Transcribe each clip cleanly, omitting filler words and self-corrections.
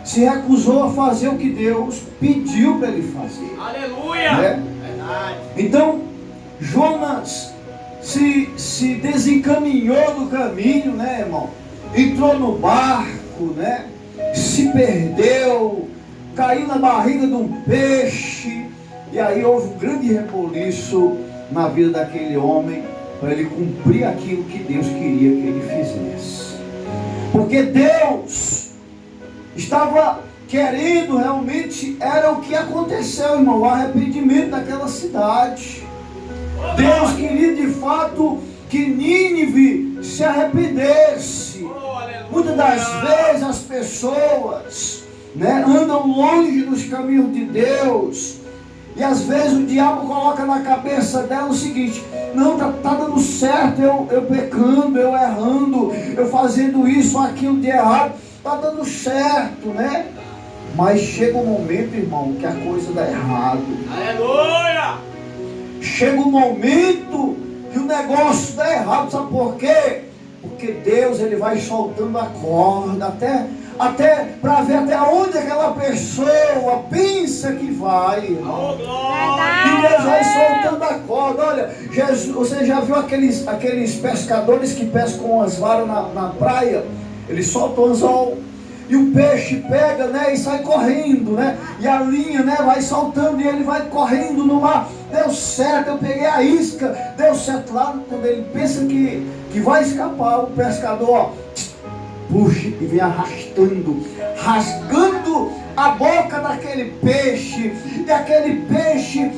se recusou a fazer o que Deus pediu para ele fazer. Aleluia! Né? Verdade. Então, Jonas se desencaminhou do caminho, né, irmão? Entrou no barco, né? Se perdeu, caiu na barriga de um peixe, e aí houve um grande reboliço na vida daquele homem, para ele cumprir aquilo que Deus queria que ele fizesse. Porque Deus estava querendo realmente, era o que aconteceu, irmão, o arrependimento daquela cidade. Deus queria de fato que Nínive se arrependesse. Muitas das vezes as pessoas, né, andam longe dos caminhos de Deus, e às vezes o diabo coloca na cabeça dela o seguinte: não, tá dando certo, eu pecando, eu errando, eu fazendo isso ou aquilo de errado, tá dando certo, né? Mas chega um momento, irmão, que a coisa dá errado. Aleluia! Chega um momento que o negócio dá errado, sabe por quê? Porque Deus, ele vai soltando a corda, até para ver até onde aquela pessoa pensa que vai, irmão. E Deus vai soltando a corda. Olha, Jesus, você já viu aqueles pescadores que pescam as varas na praia? Eles soltam o anzol e o peixe pega, né, e sai correndo, né? E a linha, né, vai soltando e ele vai correndo no mar. Deu certo, eu peguei a isca, deu certo. Lá quando ele pensa que vai escapar, o pescador, ó, puxa e vem arrastando, rasgando a boca daquele peixe, e aquele peixe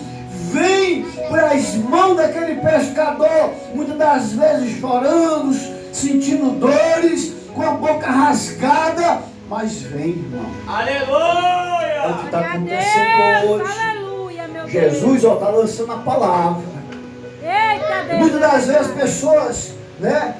vem para as mãos daquele pescador, muitas das vezes chorando, sentindo dores, com a boca rasgada, mas vem, irmão. Aleluia! É o que está acontecendo hoje. Aleluia, meu Jesus está lançando a palavra. Eita, Deus. Muitas das vezes as pessoas, né,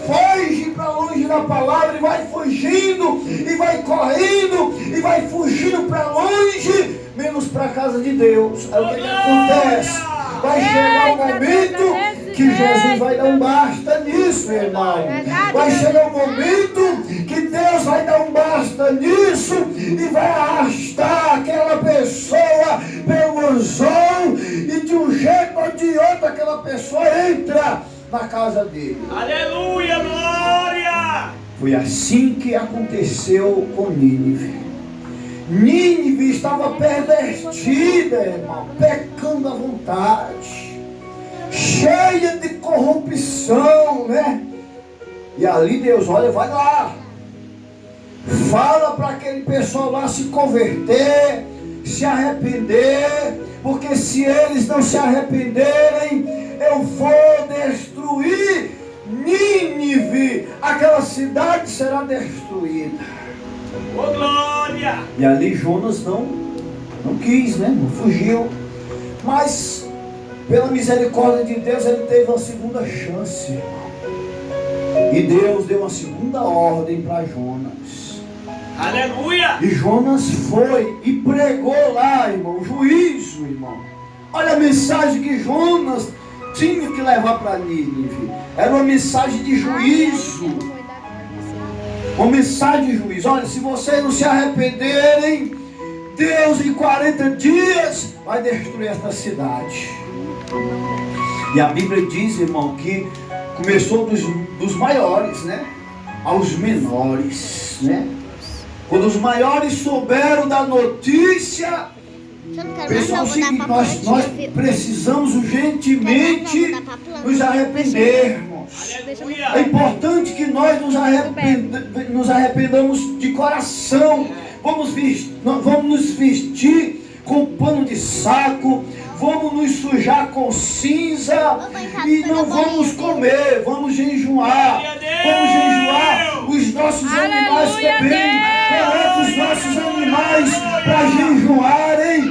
foge para longe da palavra e vai fugindo, e vai correndo, e vai fugindo para longe, menos para a casa de Deus. Aí o que acontece? Vai chegar o momento que Jesus vai dar um basta nisso, meu irmão. Vai chegar o momento que Deus vai dar um basta nisso e vai arrastar aquela pessoa pelo zão, e de um jeito ou de outro aquela pessoa entra na casa dele. Aleluia, glória! Foi assim que aconteceu com Nínive. Nínive estava pervertida, irmão, pecando à vontade, cheia de corrupção, né? E ali Deus, olha, vai lá, fala para aquele pessoal lá se converter, se arrepender, porque se eles não se arrependerem, eu vou destruir Nínive, aquela cidade será destruída. Oh, glória! E ali Jonas não quis, né? Não fugiu. Mas pela misericórdia de Deus ele teve uma segunda chance, irmão. E Deus deu uma segunda ordem para Jonas. Aleluia! E Jonas foi e pregou lá, irmão, juízo, irmão. Olha a mensagem que Jonas tinha que levar para Nínive. Era uma mensagem de juízo. Uma mensagem de juízo. Olha, se vocês não se arrependerem, Deus em 40 dias vai destruir esta cidade. E a Bíblia diz, irmão, que começou dos maiores, né, aos menores, né? Quando os maiores souberam da notícia, pensou o seguinte: nós precisamos urgentemente nos arrependermos. É importante que nós nos arrependamos de coração. Vamos nos vestir com pano de saco, vamos nos sujar com cinza e não vamos comer, vamos jejuar. Vamos jejuar os nossos animais também. Coloca os nossos animais para jejuarem,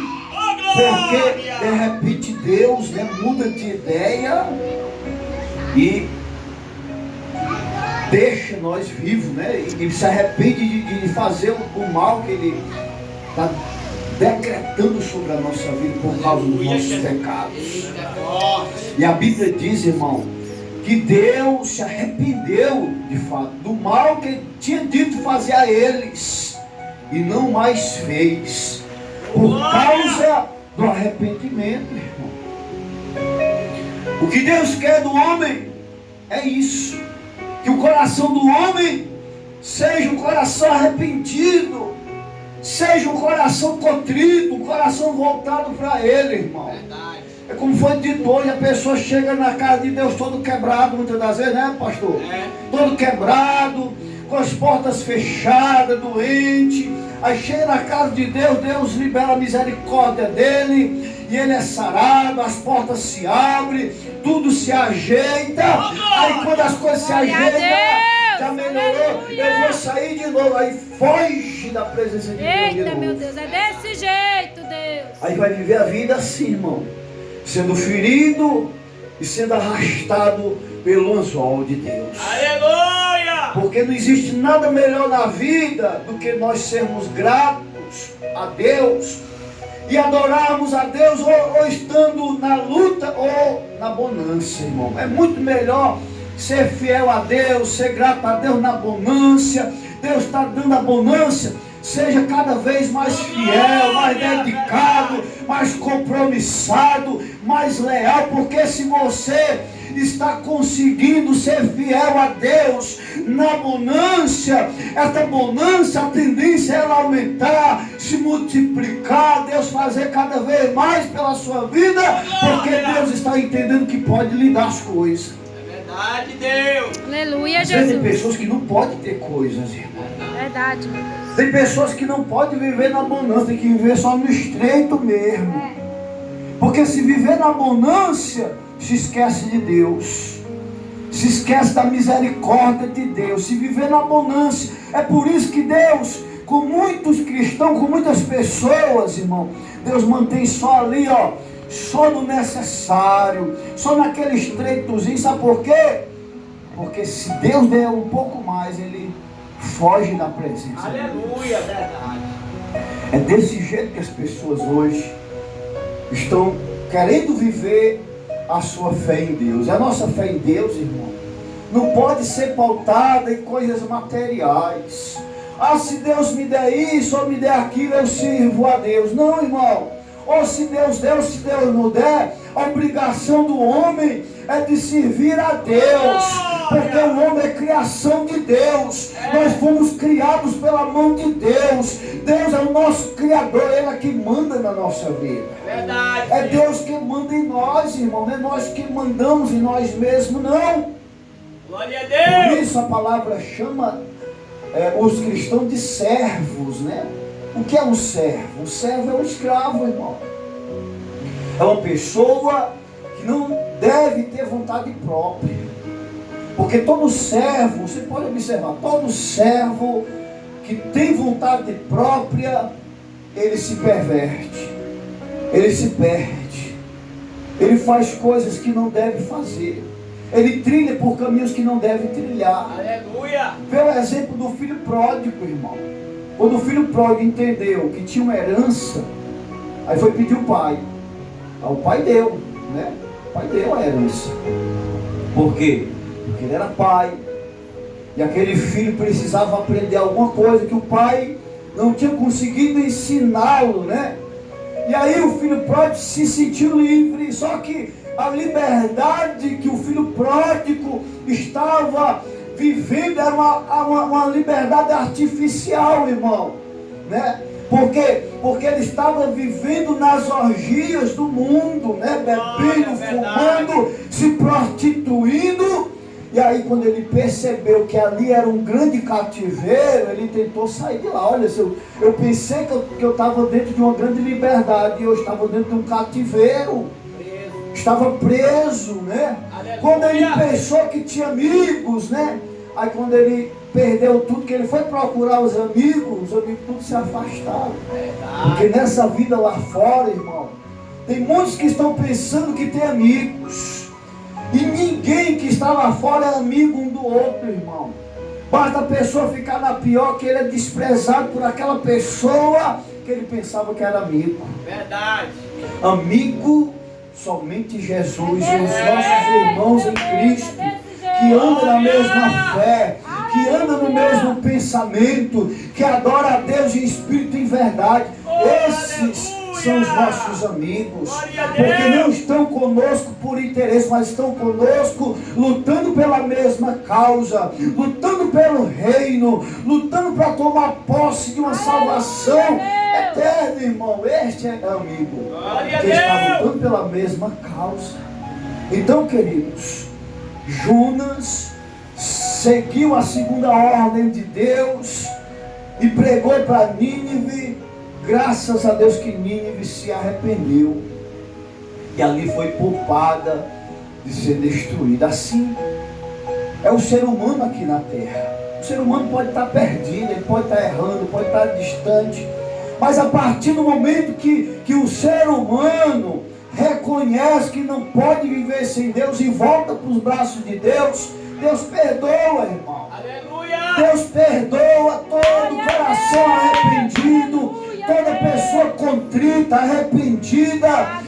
porque de repente Deus, né, muda de ideia e deixa nós vivos, né? E se arrepende de fazer o mal que Ele está decretando sobre a nossa vida por causa dos nossos pecados. E a Bíblia diz, irmão, que Deus se arrependeu, de fato, do mal que tinha dito fazer a eles, e não mais fez, por causa do arrependimento, irmão. O que Deus quer do homem é isso, que o coração do homem seja um coração arrependido, seja um coração contrito, um coração voltado para Ele, irmão. Verdade. É como foi dito hoje, a pessoa chega na casa de Deus todo quebrado, muitas das vezes, né, pastor? Todo quebrado, com as portas fechadas, doente. Aí chega na casa de Deus, Deus libera a misericórdia dele, e ele é sarado, as portas se abrem, tudo se ajeita. Aí quando as coisas se ajeitam, já melhorou, eu vou sair de novo. Aí foge da presença de Deus. Eita, meu Deus, é desse jeito, Deus. Aí vai viver a vida assim, irmão, sendo ferido e sendo arrastado pelo anzol de Deus. Aleluia! Porque não existe nada melhor na vida do que nós sermos gratos a Deus e adorarmos a Deus, ou estando na luta ou na bonança, irmão. É muito melhor ser fiel a Deus, ser grato a Deus na bonança. Deus está dando a bonança. Seja cada vez mais fiel, mais dedicado, mais compromissado, mais leal, porque se você está conseguindo ser fiel a Deus na bonança, essa bonança, a tendência é ela aumentar, se multiplicar, Deus fazer cada vez mais pela sua vida, porque Deus está entendendo que pode lhe dar as coisas. É verdade, Deus. Aleluia, Tem Jesus. pessoas que não podem ter coisas, irmão. Verdade, meu Deus. Tem pessoas que não podem viver na bonança, tem que viver só no estreito mesmo. Porque se viver na bonança, se esquece de Deus, se esquece da misericórdia de Deus. Se viver na bonança, é por isso que Deus, com muitos cristãos, com muitas pessoas, irmão, Deus mantém só ali, ó, só no necessário, só naquele estreitozinho. Sabe por quê? Porque se Deus der um pouco mais, Ele foge da presença. Aleluia, verdade. É desse jeito que as pessoas hoje estão querendo viver a sua fé em Deus. A nossa fé em Deus, irmão, não pode ser pautada em coisas materiais. Ah, se Deus me der isso ou me der aquilo, eu sirvo a Deus. Não, irmão. Ou se Deus der, ou se Deus não der, a obrigação do homem é de servir a Deus. Porque o homem é criação de Deus. Nós fomos criados pela mão de Deus. Deus é o nosso Criador, Ele é que manda na nossa vida. Verdade. É Deus que manda em nós, irmão. Não é nós que mandamos em nós mesmos, não. Glória a Por Deus. isso a palavra chama os cristãos de servos, né? O que é um servo? Um servo é um escravo, irmão. É uma pessoa que não deve ter vontade própria. Porque todo servo, você pode observar, todo servo que tem vontade própria, ele se perverte, ele se perde, ele faz coisas que não deve fazer, ele trilha por caminhos que não deve trilhar. Aleluia. Vê o exemplo do filho pródigo, irmão. Quando o filho pródigo entendeu que tinha uma herança, aí foi pedir o pai. Aí o pai deu, né? O pai deu a herança. Por quê? Porque ele era pai. E aquele filho precisava aprender alguma coisa que o pai não tinha conseguido ensiná-lo, né? E aí o filho pródigo se sentiu livre. Só que a liberdade que o filho pródigo estava vivendo era uma liberdade artificial, irmão, né? Porque ele estava vivendo nas orgias do mundo, né? Bebendo, fumando, se prostituindo. E aí quando ele percebeu que ali era um grande cativeiro, ele tentou sair de lá. Olha, eu pensei que eu estava dentro de uma grande liberdade, e eu estava dentro de um cativeiro. Estava preso, né? Aleluia. Quando ele pensou que tinha amigos, né? Aí quando ele perdeu tudo, que ele foi procurar os amigos tudo se afastaram. Porque nessa vida lá fora, irmão, tem muitos que estão pensando que tem amigos. E ninguém que está lá fora é amigo um do outro, irmão. Basta a pessoa ficar na pior, que ele é desprezado por aquela pessoa que ele pensava que era amigo. Verdade. Amigo somente Jesus e os nossos irmãos em Cristo, que andam na mesma fé, que andam no mesmo pensamento, que adora a Deus em espírito e em verdade. Esses são os nossos amigos, porque não estão conosco por interesse, mas estão conosco lutando pela mesma causa, lutando pelo reino, lutando para tomar posse de uma salvação eterna, irmão. Este é amigo que está lutando pela mesma causa. Então, queridos, Jonas seguiu a segunda ordem de Deus e pregou para Nínive. Graças a Deus que Nínive se arrependeu e ali foi poupada de ser destruída. Assim é o ser humano aqui na terra. O ser humano pode estar perdido, ele pode estar errando, pode estar distante, mas a partir do momento que o ser humano reconhece que não pode viver sem Deus e volta para os braços de Deus, Deus perdoa, irmão. Aleluia! Deus perdoa todo coração arrependido, toda pessoa contrita, arrependida.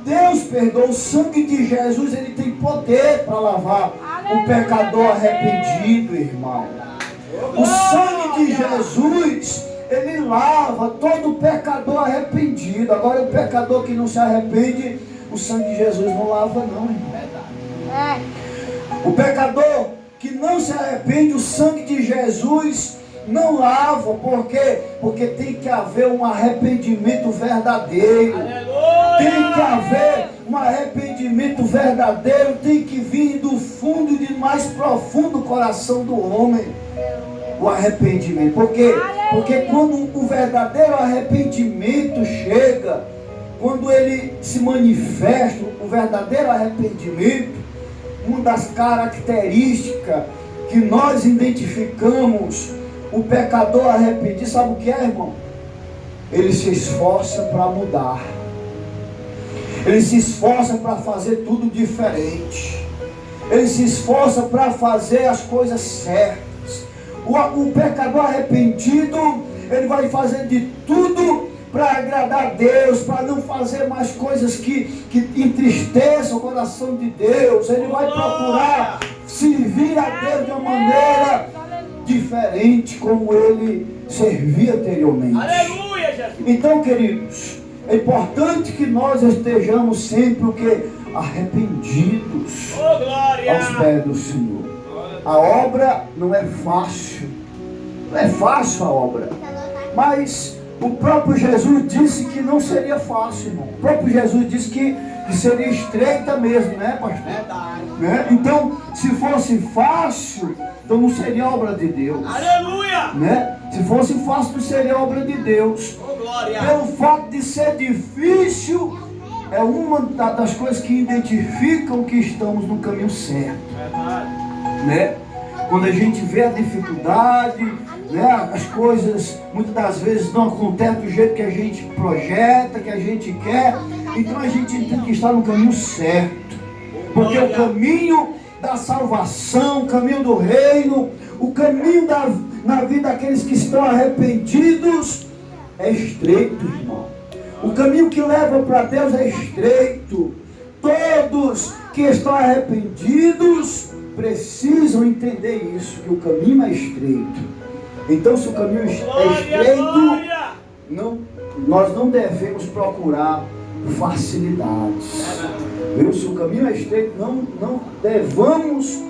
Deus perdoa. O sangue de Jesus, ele tem poder para lavar o pecador arrependido, irmão. O sangue de Jesus, ele lava todo pecador arrependido. Agora o pecador que não se arrepende, o sangue de Jesus não lava não, irmão. O pecador que não se arrepende, o sangue de Jesus não lava. Por quê? Porque tem que haver um arrependimento verdadeiro. Aleluia! Tem que haver um arrependimento verdadeiro. Tem que vir do fundo de mais profundo coração do homem o arrependimento. Por quê? Porque quando o verdadeiro arrependimento chega, quando ele se manifesta, o verdadeiro arrependimento, uma das características que nós identificamos o pecador arrependido, sabe o que é, irmão? Ele se esforça para mudar. Ele se esforça para fazer tudo diferente. Ele se esforça para fazer as coisas certas. O pecador arrependido, ele vai fazer de tudo para agradar a Deus, para não fazer mais coisas que entristeçam o coração de Deus. Ele vai procurar servir a Deus de uma maneira diferente como ele servia anteriormente. Aleluia, Jesus! Então, queridos, é importante que nós estejamos sempre o que? Arrependidos Oh, glória! aos pés do Senhor. A obra não é fácil. Não é fácil a obra. Mas o próprio Jesus disse que não seria fácil, irmão. O próprio Jesus disse que seria estreita mesmo, né, pastor? Verdade. Né? Então, se fosse fácil, então não seria obra de Deus. Aleluia! Né? Se fosse fácil, não seria obra de Deus. Oh, glória! Pelo fato de ser difícil, é uma das coisas que identificam que estamos no caminho certo. Verdade. Né? Quando a gente vê a dificuldade, né, as coisas muitas das vezes não acontecem do jeito que a gente projeta, que a gente quer, então a gente tem que estar no caminho certo, porque o caminho da salvação, o caminho do reino, o caminho na vida daqueles que estão arrependidos é estreito, irmão. O caminho que leva para Deus é estreito. Todos que estão arrependidos precisam entender isso, que o caminho é estreito. Então, se o caminho é estreito, nós não devemos procurar facilidades. Se o caminho é estreito, não devamos